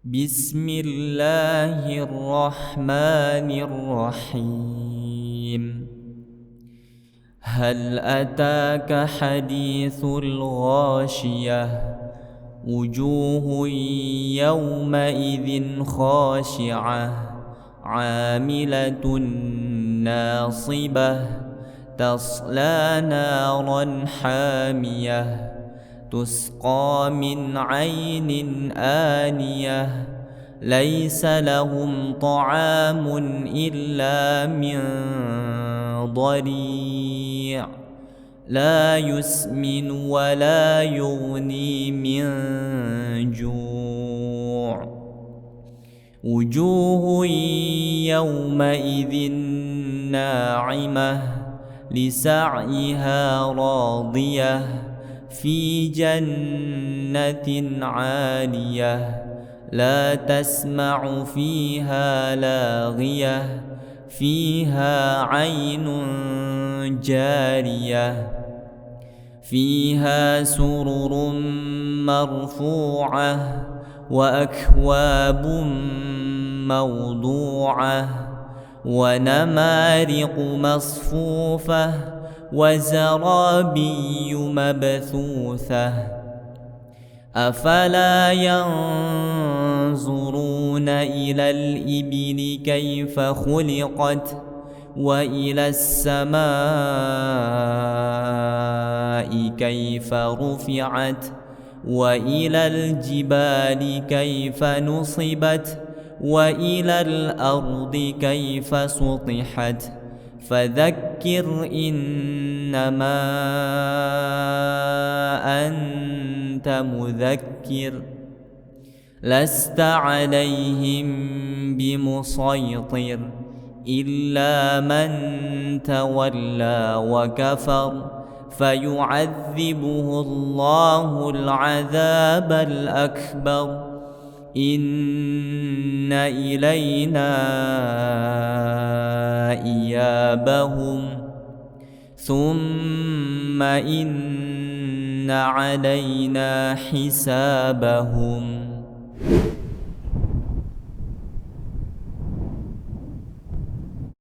بسم الله الرحمن الرحيم. هل أتاك حديث الغاشية؟ وجوه يومئذ خاشعة عاملة ناصبة تصلى نارا حامية تسقى من عين آنية ليس لهم طعام إلا من ضريع لا يسمن ولا يغني من جوع. وجوه يومئذ ناعمة لسعيها راضية في جنة عالية لا تسمع فيها لاغية فيها عين جارية فيها سرر مرفوعة وأكواب موضوعة ونمارق مصفوفة وزرابي مبثوثة أفلا ينظرون إلى الإبل كيف خلقت وإلى السماء كيف رفعت وإلى الجبال كيف نصبت وإلى الأرض كيف سطحت فذكر إنما أنت مذكر لست عليهم بمسيطر إلا من تولى وكفر فيعذبه الله العذاب الأكبر إن إلينا إيابهم ثم إن علينا حسابهم.